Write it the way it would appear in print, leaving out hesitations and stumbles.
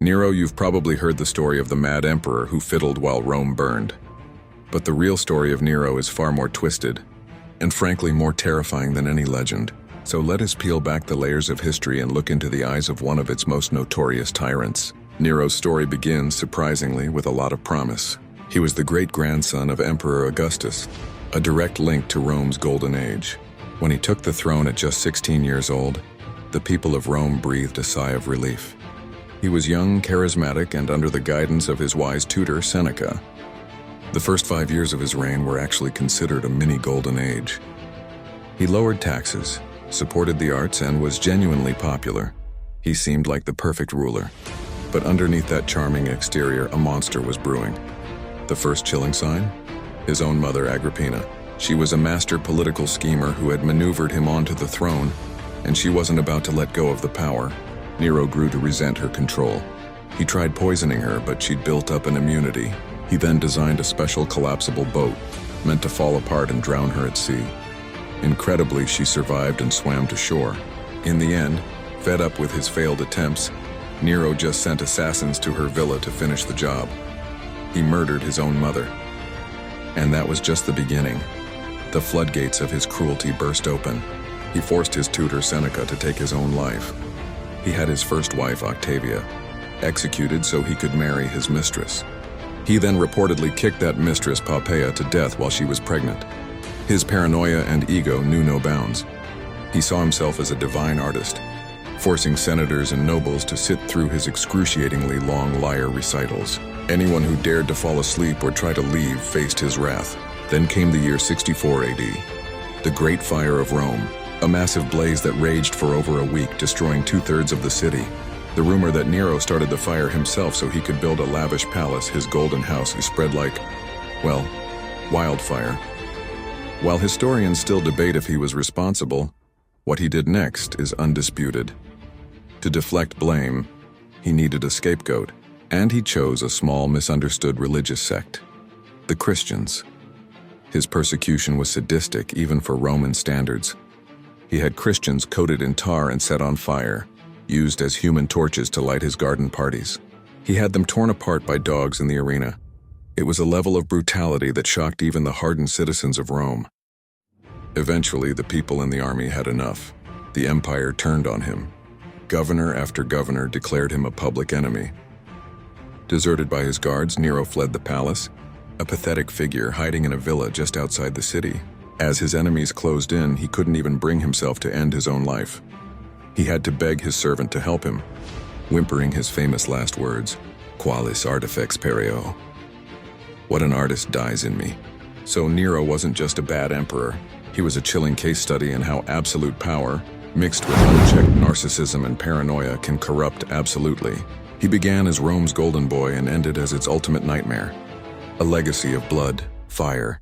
Nero, you've probably heard the story of the mad emperor who fiddled while Rome burned. But the real story of Nero is far more twisted, and frankly more terrifying than any legend. So let us peel back the layers of history and look into the eyes of one of its most notorious tyrants. Nero's story begins, surprisingly, with a lot of promise. He was the great-grandson of Emperor Augustus, a direct link to Rome's golden age. When he took the throne at just 16 years old, the people of Rome breathed a sigh of relief. He was young, charismatic, and under the guidance of his wise tutor, Seneca. The first 5 years of his reign were actually considered a mini-golden age. He lowered taxes, supported the arts, and was genuinely popular. He seemed like the perfect ruler. But underneath that charming exterior, a monster was brewing. The first chilling sign? His own mother, Agrippina. She was a master political schemer who had maneuvered him onto the throne, and she wasn't about to let go of the power. Nero grew to resent her control. He tried poisoning her, but she'd built up an immunity. He then designed a special collapsible boat, meant to fall apart and drown her at sea. Incredibly, she survived and swam to shore. In the end, fed up with his failed attempts, Nero just sent assassins to her villa to finish the job. He murdered his own mother. And that was just the beginning. The floodgates of his cruelty burst open. He forced his tutor Seneca to take his own life. He had his first wife, Octavia, executed so he could marry his mistress. He then reportedly kicked that mistress, Poppaea, to death while she was pregnant. His paranoia and ego knew no bounds. He saw himself as a divine artist, forcing senators and nobles to sit through his excruciatingly long lyre recitals. Anyone who dared to fall asleep or try to leave faced his wrath. Then came the year 64 AD, the Great Fire of Rome, a massive blaze that raged for over a week, destroying 2/3 of the city. The rumor that Nero started the fire himself so he could build a lavish palace, his golden house, spread like, well, wildfire. While historians still debate if he was responsible, what he did next is undisputed. To deflect blame, he needed a scapegoat, and he chose a small, misunderstood religious sect, the Christians. His persecution was sadistic even for Roman standards. He had Christians coated in tar and set on fire, used as human torches to light his garden parties. He had them torn apart by dogs in the arena. It was a level of brutality that shocked even the hardened citizens of Rome. Eventually, the people in the army had enough. The empire turned on him. Governor after governor declared him a public enemy. Deserted by his guards, Nero fled the palace, a pathetic figure hiding in a villa just outside the city. As his enemies closed in, he couldn't even bring himself to end his own life. He had to beg his servant to help him, whimpering his famous last words, "Qualis artifex pereo." What an artist dies in me. So Nero wasn't just a bad emperor. He was a chilling case study in how absolute power, mixed with unchecked narcissism and paranoia, can corrupt absolutely. He began as Rome's golden boy and ended as its ultimate nightmare. A legacy of blood, fire,